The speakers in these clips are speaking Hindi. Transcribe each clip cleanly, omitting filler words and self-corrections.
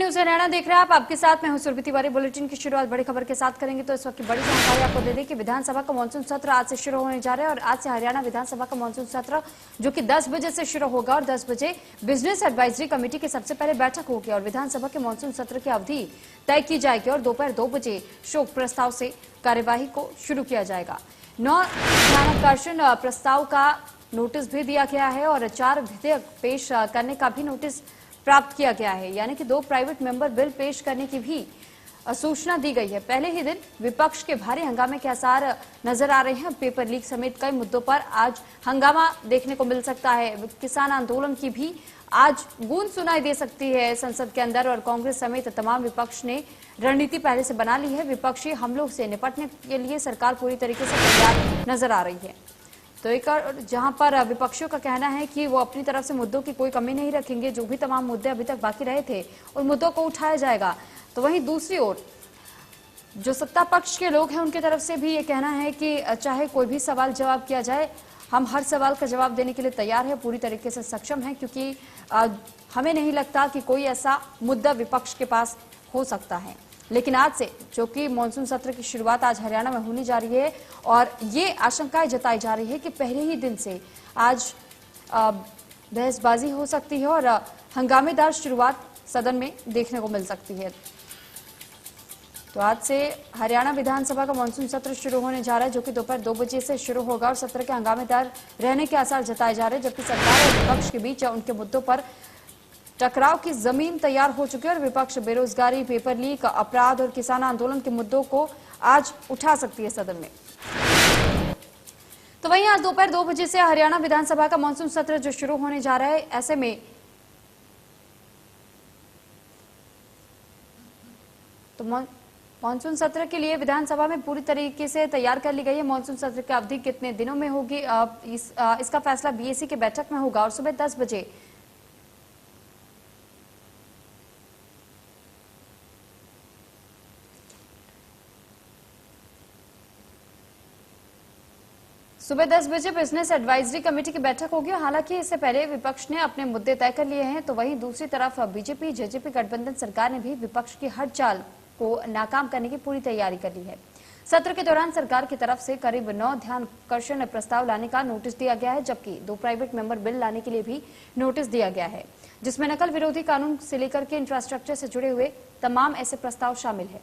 न्यूज हरियाणा देख रहे हैं आप। आपके साथ मैं हूं सुरभि तिवारी। बुलेटिन की शुरुआत बड़ी खबर के साथ करेंगे तो इस वक्त की बड़ी जानकारी आपको दे दें कि विधानसभा का मानसून सत्र आज से शुरू होने जा रहा है और आज से हरियाणा विधानसभा का मानसून सत्र जो कि 10 बजे से शुरू होगा और 10 बजे बिजनेस एडवाइजरी कमेटी की सबसे पहले बैठक होगी और विधानसभा के मानसून सत्र की अवधि तय की जाएगी और दोपहर 2 बजे शोक प्रस्ताव से कार्यवाही को शुरू किया जाएगा। 9 ध्यानाकर्षण प्रस्ताव का नोटिस भी दिया गया है और 4 विधेयक पेश करने का भी नोटिस प्राप्त किया गया है, यानी कि 2 प्राइवेट मेंबर बिल पेश करने की भी सूचना दी गई है। पहले ही दिन विपक्ष के भारी हंगामे के आसार नजर आ रहे हैं। पेपर लीक समेत कई मुद्दों पर आज हंगामा देखने को मिल सकता है। किसान आंदोलन की भी आज गूंज सुनाई दे सकती है संसद के अंदर और कांग्रेस समेत तमाम विपक्ष ने रणनीति पहले से बना ली है। विपक्षी हमलों से निपटने के लिए सरकार पूरी तरीके से तैयार नजर आ रही है। तो एक और जहां पर विपक्षियों का कहना है कि वो अपनी तरफ से मुद्दों की कोई कमी नहीं रखेंगे, जो भी तमाम मुद्दे अभी तक बाकी रहे थे उन मुद्दों को उठाया जाएगा। तो वहीं दूसरी ओर जो सत्ता पक्ष के लोग हैं उनकी तरफ से भी ये कहना है कि चाहे कोई भी सवाल जवाब किया जाए, हम हर सवाल का जवाब देने के लिए तैयार है, पूरी तरीके से सक्षम है, क्योंकि हमें नहीं लगता कि कोई ऐसा मुद्दा विपक्ष के पास हो सकता है। लेकिन आज से जो कि मानसून सत्र की शुरुआत आज हरियाणा में होने जा रही है और ये आशंकाएं जताई जा रही है कि पहले ही दिन से आज बहसबाजी हो सकती है और हंगामेदार शुरुआत सदन में देखने को मिल सकती है। तो आज से हरियाणा विधानसभा का मानसून सत्र शुरू होने जा रहा है, जो कि दोपहर 2 बजे से शुरू होगा और सत्र के हंगामेदार रहने के आसार जताए जा रहे हैं, जबकि सरकार और विपक्ष के बीच उनके मुद्दों पर टकराव की जमीन तैयार हो चुकी है और विपक्ष बेरोजगारी, पेपर लीक, अपराध और किसान आंदोलन के मुद्दों को आज उठा सकती है सदन में। तो वहीं आज दोपहर 2 बजे से हरियाणा विधानसभा का मानसून सत्र जो शुरू होने जा रहा है, ऐसे में तो मानसून सत्र के लिए विधानसभा में पूरी तरीके से तैयार कर ली गई है। मानसून सत्र की अवधि कितने दिनों में होगी, इसका फैसला बीएसी की बैठक में होगा और सुबह 10 बजे बिजनेस एडवाइजरी कमेटी की बैठक होगी। हालांकि इससे पहले विपक्ष ने अपने मुद्दे तय कर लिए हैं। तो वहीं दूसरी तरफ बीजेपी जेजेपी गठबंधन सरकार ने भी विपक्ष की हर चाल को नाकाम करने की पूरी तैयारी कर ली है। सत्र के दौरान सरकार की तरफ से करीब 9 ध्यानाकर्षण प्रस्ताव लाने का नोटिस दिया गया है, जबकि 2 प्राइवेट मेंबर बिल लाने के लिए भी नोटिस दिया गया है, जिसमें नकल विरोधी कानून से लेकर के इंफ्रास्ट्रक्चर से जुड़े हुए तमाम ऐसे प्रस्ताव शामिल है।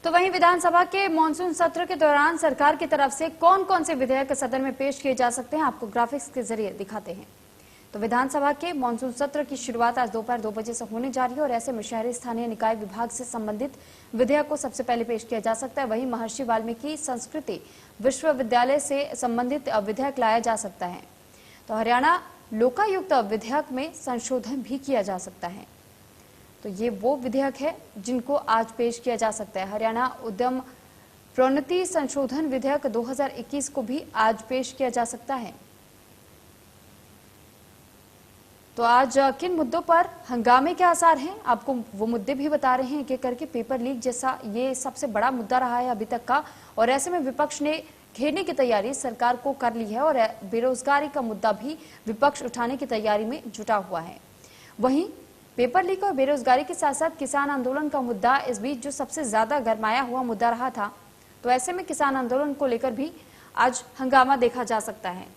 तो वहीं विधानसभा के मानसून सत्र के दौरान सरकार की तरफ से कौन कौन से विधेयक सदन में पेश किए जा सकते हैं, आपको ग्राफिक्स के जरिए दिखाते हैं। तो विधानसभा के मानसून सत्र की शुरुआत आज दोपहर 2 बजे से होने जा रही है और ऐसे में शहरी स्थानीय निकाय विभाग से संबंधित विधेयक को सबसे पहले पेश किया जा सकता है। वहीं महर्षि वाल्मीकि संस्कृति विश्वविद्यालय से संबंधित विधेयक लाया जा सकता है। तो हरियाणा लोकायुक्त विधेयक में संशोधन भी किया जा सकता है। तो ये वो विधेयक है जिनको आज पेश किया जा सकता है। हरियाणा उद्यम प्रोन्नति संशोधन विधेयक 2021 को भी आज पेश किया जा सकता है। तो आज किन मुद्दों पर हंगामे के आसार हैं, आपको वो मुद्दे भी बता रहे हैं कि करके पेपर लीक जैसा ये सबसे बड़ा मुद्दा रहा है अभी तक का और ऐसे में विपक्ष ने घेरने की तैयारी सरकार को कर ली है और बेरोजगारी का मुद्दा भी विपक्ष उठाने की तैयारी में जुटा हुआ है। वहीं पेपर लीक और बेरोजगारी के साथ साथ किसान आंदोलन का मुद्दा इस बीच जो सबसे ज्यादा गरमाया हुआ मुद्दा रहा था। तो ऐसे में किसान आंदोलन को लेकर भी आज हंगामा देखा जा सकता है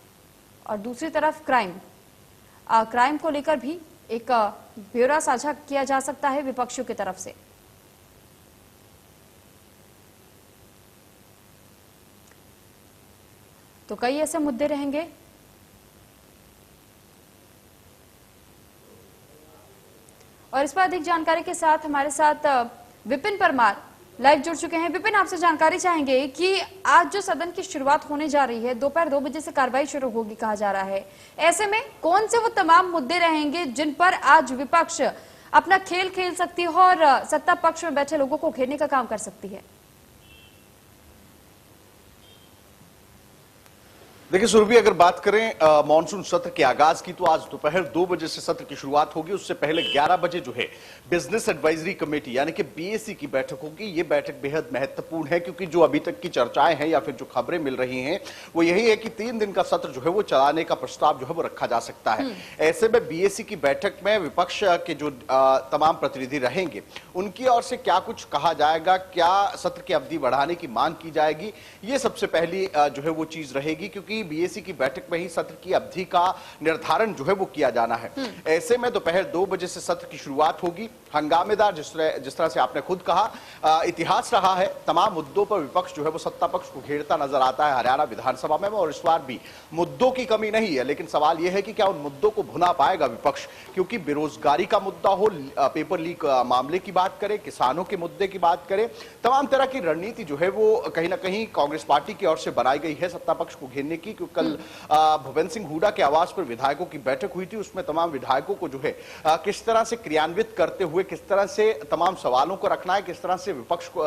और दूसरी तरफ क्राइम को लेकर भी एक ब्यौरा साझा किया जा सकता है विपक्षियों की तरफ से। तो कई ऐसे मुद्दे रहेंगे। और इस पर अधिक जानकारी के साथ हमारे साथ विपिन परमार लाइव जुड़ चुके हैं। विपिन, आपसे जानकारी चाहेंगे कि आज जो सदन की शुरुआत होने जा रही है, दोपहर 2 बजे से कार्रवाई शुरू होगी कहा जा रहा है, ऐसे में कौन से वो तमाम मुद्दे रहेंगे जिन पर आज विपक्ष अपना खेल खेल सकती है और सत्ता पक्ष में बैठे लोगों को घेरने का काम कर सकती है? देखिए सुरभि, अगर बात करें मॉनसून सत्र के आगाज की, तो आज दोपहर 2 बजे से सत्र की शुरुआत होगी। उससे पहले 11 बजे जो है बिजनेस एडवाइजरी कमेटी यानी कि बीएसी की बैठक होगी। ये बैठक बेहद महत्वपूर्ण है, क्योंकि जो अभी तक की चर्चाएं हैं या फिर जो खबरें मिल रही हैं वो यही है कि 3 दिन का सत्र जो है वो चलाने का प्रस्ताव जो है वो रखा जा सकता है। ऐसे में बीएसी की बैठक में विपक्ष के जो तमाम प्रतिनिधि रहेंगे उनकी ओर से क्या कुछ कहा जाएगा, क्या सत्र की अवधि बढ़ाने की मांग की जाएगी, ये सबसे पहली जो है वो चीज रहेगी, क्योंकि बीएसी की बैठक में ही सत्र की अवधि का निर्धारण जो है वो किया जाना है। ऐसे में दोपहर 2 बजे से सत्र की शुरुआत होगी। हंगामेदार जिस तरह से आपने खुद कहा, इतिहास रहा है, तमाम मुद्दों पर विपक्ष जो है वो सत्ता पक्ष को घेरता नजर आता है हरियाणा विधानसभा में, और इस बार भी मुद्दों की कमी नहीं है। लेकिन सवाल यह है कि क्या उन मुद्दों को भुना पाएगा विपक्ष, क्योंकि बेरोजगारी का मुद्दा हो, पेपर लीक मामले की बात करें, किसानों के मुद्दे की बात करें, तमाम तरह की रणनीति जो है वो कहीं ना कहीं कांग्रेस पार्टी की ओर से बनाई गई है सत्ता पक्ष को घेरने की। क्योंकि कल भूपेंद्र सिंह हुड्डा के आवास पर विधायकों की बैठक हुई थी, उसमें तमाम विधायकों को जो है किस तरह से क्रियान्वित करते हुए किस तरह से तमाम सवालों को रखना है, किस तरह से विपक्ष को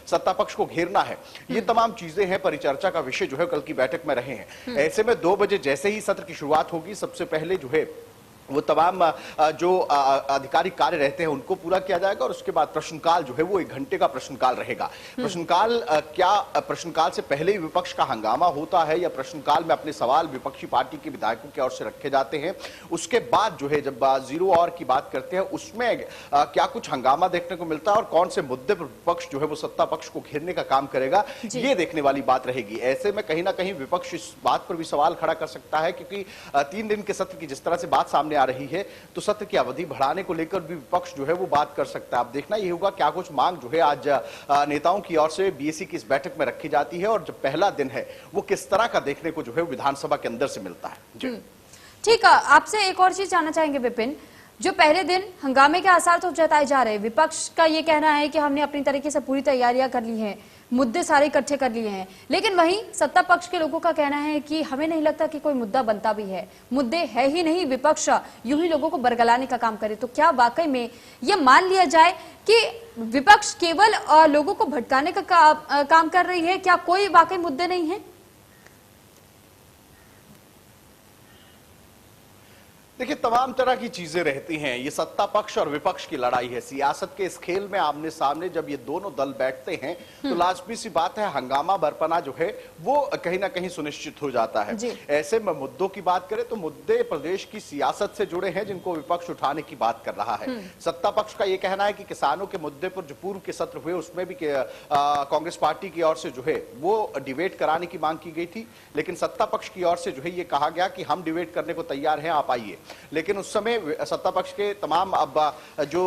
सत्ता पक्ष को घेरना है, ये तमाम चीजें हैं परिचर्चा का विषय जो है कल की बैठक में रहे हैं। ऐसे में 2 बजे जैसे ही सत्र की शुरुआत होगी, सबसे पहले जो है वो तमाम जो आधिकारिक कार्य रहते हैं उनको पूरा किया जाएगा, और उसके बाद प्रश्नकाल जो है वो 1 घंटे का प्रश्नकाल रहेगा। प्रश्नकाल क्या प्रश्नकाल से पहले ही विपक्ष का हंगामा होता है, या प्रश्नकाल में अपने सवाल विपक्षी पार्टी के विधायकों की ओर से रखे जाते हैं, उसके बाद जो है जब 0 आवर की बात करते हैं उसमें क्या कुछ हंगामा देखने को मिलता है, और कौन से मुद्दे पर विपक्ष जो है वो सत्ता पक्ष को घेरने का काम करेगा, ये देखने वाली बात रहेगी। ऐसे में कहीं ना कहीं विपक्ष इस बात पर भी सवाल खड़ा कर सकता है, क्योंकि 3 दिन के सत्र की जिस तरह से बात सामने आ रही है, तो सत्र की अवधि बढ़ाने को लेकर भी विपक्ष जो है वो बात कर सकता है। अब देखना ये होगा क्या कुछ मांग जो है आज नेताओं की ओर से बीएसी की इस बैठक में रखी जाती है, और जो पहला दिन है वो किस तरह का देखने को जो है विधानसभा के अंदर से मिलता है। ठीक है, आपसे एक और चीज जानना चाहेंगे विपिन, जो पहले दिन हंगामे के आसार तो जताए जा रहे हैं, विपक्ष का ये कहना है कि हमने अपनी तरीके से पूरी तैयारियां कर ली हैं, मुद्दे सारे इकट्ठे कर लिए हैं, लेकिन वहीं सत्ता पक्ष के लोगों का कहना है कि हमें नहीं लगता कि कोई मुद्दा बनता भी है, मुद्दे है ही नहीं, विपक्ष यूं ही लोगों को बरगलाने का काम करे। तो क्या वाकई में यह मान लिया जाए कि विपक्ष केवल लोगों को भटकाने का काम कर रही है, क्या कोई वाकई मुद्दे नहीं है? देखिए, तमाम तरह की चीजें रहती हैं, ये सत्ता पक्ष और विपक्ष की लड़ाई है। सियासत के इस खेल में आमने सामने जब ये दोनों दल बैठते हैं तो लाजमी सी बात है हंगामा बरपना जो है वो कहीं ना कहीं सुनिश्चित हो जाता है। ऐसे में मुद्दों की बात करें तो मुद्दे प्रदेश की सियासत से जुड़े हैं, जिनको विपक्ष उठाने की बात कर रहा है। सत्ता पक्ष का ये कहना है कि किसानों के मुद्दे पर जो पूर्व के सत्र हुए उसमें भी कांग्रेस पार्टी की ओर से जो है वो डिबेट कराने की मांग की गई थी, लेकिन सत्ता पक्ष की ओर से जो है ये कहा गया कि हम डिबेट करने को तैयार हैं, आप आइए। लेकिन उस समय सत्ता पक्ष के तमाम अब जो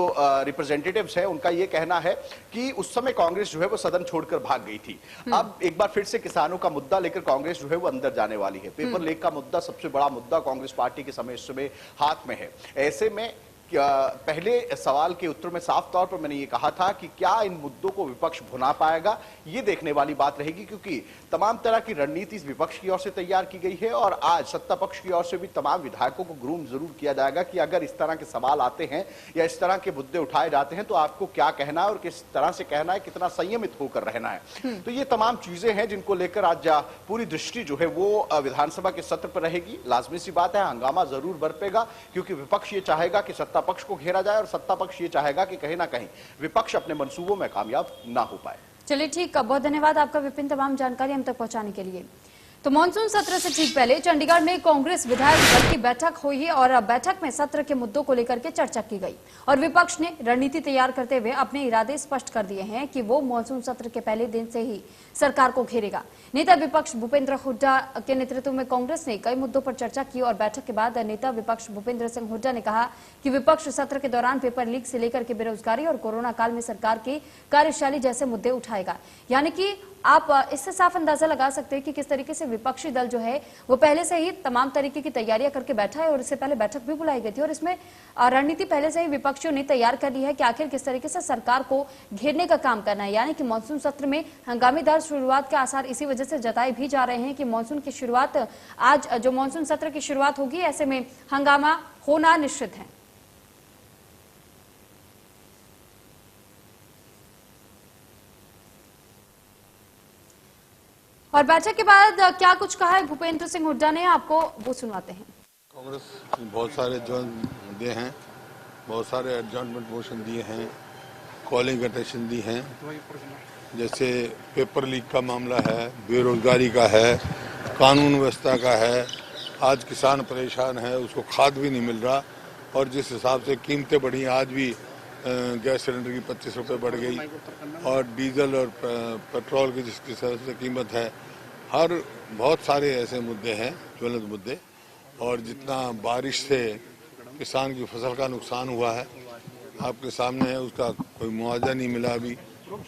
रिप्रेजेंटेटिव्स हैं उनका यह कहना है कि उस समय कांग्रेस जो है वो सदन छोड़कर भाग गई थी। अब एक बार फिर से किसानों का मुद्दा लेकर कांग्रेस जो है वो अंदर जाने वाली है। पेपर लीक का मुद्दा सबसे बड़ा मुद्दा कांग्रेस पार्टी के समय इस समय हाथ में है। ऐसे में पहले सवाल के उत्तर में साफ तौर पर मैंने ये कहा था कि क्या इन मुद्दों को विपक्ष भुना पाएगा, ये देखने वाली बात रहेगी, क्योंकि तमाम तरह की रणनीति विपक्ष की ओर से तैयार की गई है, और आज सत्ता पक्ष की ओर से भी तमाम विधायकों को ग्रूम जरूर किया जाएगा कि अगर इस तरह के सवाल आते हैं या इस तरह के मुद्दे उठाए जाते हैं तो आपको क्या कहना है और किस तरह से कहना है, कितना संयमित होकर रहना है। तो ये तमाम चीजें हैं जिनको लेकर आज पूरी दृष्टि जो है वो विधानसभा के सत्र पर रहेगी। लाजमी सी बात है हंगामा जरूर बरपेगा, क्योंकि विपक्ष ये चाहेगा कि सत्ता पक्ष को घेरा जाए और सत्ता पक्ष ये चाहेगा कि कहीं ना कहीं विपक्ष अपने मंसूबों में कामयाब ना हो पाए। चलिए ठीक, बहुत धन्यवाद आपका विपिन, तमाम जानकारी हम तक पहुंचाने के लिए। तो मानसून सत्र से ठीक पहले चंडीगढ़ में कांग्रेस विधायक दल की बैठक हुई और बैठक में सत्र के मुद्दों को लेकर के चर्चा की गई, और विपक्ष ने रणनीति तैयार करते हुए अपने इरादे स्पष्ट कर दिए हैं कि वो मानसून सत्र के पहले दिन से ही सरकार को घेरेगा। नेता विपक्ष भूपेंद्र हुड्डा के नेतृत्व में कांग्रेस ने कई मुद्दों पर चर्चा की, और बैठक के बाद नेता विपक्ष भूपेंद्र सिंह हुड्डा ने कहा कि विपक्ष सत्र के दौरान पेपर लीक से लेकर के बेरोजगारी और कोरोना काल में सरकार की कार्यशैली जैसे मुद्दे उठाएगा। यानी कि आप इससे साफ अंदाजा लगा सकते हैं कि किस तरीके से विपक्षी दल जो है वो पहले से ही तमाम तरीके की तैयारियां करके बैठा है, और इससे पहले बैठक भी बुलाई गई थी, और इसमें रणनीति पहले से ही विपक्षियों ने तैयार कर ली है कि आखिर किस तरीके से सरकार को घेरने का काम करना है। यानी कि मानसून सत्र में हंगामेदार शुरुआत के आसार इसी वजह से जताए भी जा रहे हैं कि मानसून की शुरुआत आज जो मानसून सत्र की शुरुआत होगी ऐसे में हंगामा होना निश्चित है। और बैठक के बाद क्या कुछ कहा है भूपेंद्र सिंह हुड्डा ने, आपको वो सुनवाते हैं। कांग्रेस बहुत सारे जो मुद्दे हैं, बहुत सारे एडजॉर्नमेंट मोशन दिए हैं, कॉलिंग अटेंशन दी हैं, जैसे पेपर लीक का मामला है, बेरोजगारी का है, कानून व्यवस्था का है। आज किसान परेशान है, उसको खाद भी नहीं मिल रहा और जिस हिसाब से कीमतें बढ़ी, आज भी गैस सिलेंडर की 25 रुपये बढ़ गई और डीजल और पेट्रोल की जिस हिसाब से कीमत है, हर बहुत सारे ऐसे मुद्दे हैं, ज्वलंत मुद्दे। और जितना बारिश से किसान की फसल का नुकसान हुआ है आपके सामने है, उसका कोई मुआवजा नहीं मिला, अभी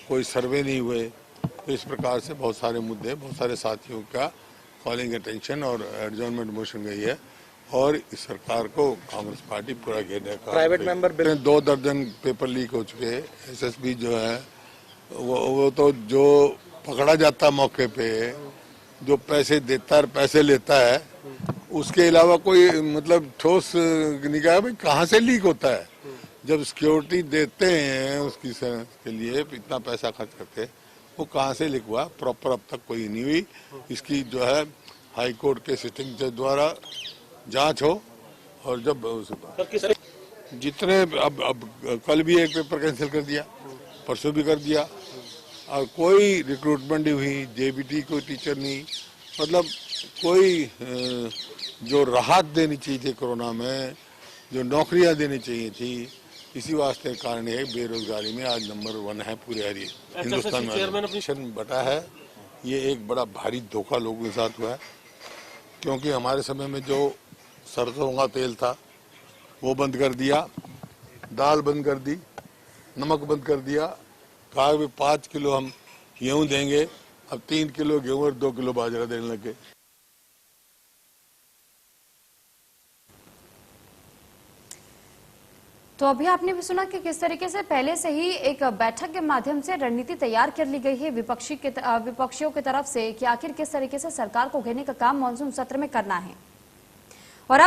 कोई सर्वे नहीं हुए। तो इस प्रकार से बहुत सारे मुद्दे, बहुत सारे साथियों का कॉलिंग अटेंशन और एडजॉर्नमेंट मोशन गई है और इस सरकार को कांग्रेस पार्टी पूरा घेरने का। प्राइवेट मेंबर 2 दर्जन पेपर लीक हो चुके हैं। एसएसबी जो है वो तो जो पकड़ा जाता मौके पे, जो पैसे देता और पैसे लेता है, उसके अलावा कोई मतलब ठोस निगाह भाई कहाँ से लीक होता है। जब सिक्योरिटी देते हैं उसकी के लिए इतना पैसा खर्च करते हैं, वो कहाँ से लीक हुआ, प्रॉपर अब तक कोई नहीं हुई। इसकी जो है हाई कोर्ट के सिटिंग जज द्वारा जांच हो और जब जितने अब कल भी एक पेपर कैंसिल कर दिया, परसों भी कर दिया और कोई रिक्रूटमेंट नहीं हुई, जेबीटी कोई टीचर नहीं, मतलब कोई जो राहत देनी चाहिए थी कोरोना में, जो नौकरियां देनी चाहिए थी, इसी वास्ते कारण है बेरोजगारी में आज नंबर 1 है पूरे हिंदुस्तान में। बटा है, ये एक बड़ा भारी धोखा लोगों के साथ हुआ है, क्योंकि हमारे समय में जो सरसों का तेल था वो बंद कर दिया, दाल बंद कर दी, नमक बंद कर दिया, कहा भी 5 किलो हम गेहूं देंगे, अब 3 किलो गेहूं और 2 किलो बाजरा देने लगे। तो अभी आपने भी सुना कि किस तरीके से पहले से ही एक बैठक के माध्यम से रणनीति तैयार कर ली गई है विपक्षियों की तरफ से कि आखिर किस तरीके से सरकार को घेरने का काम मानसून सत्र में करना है।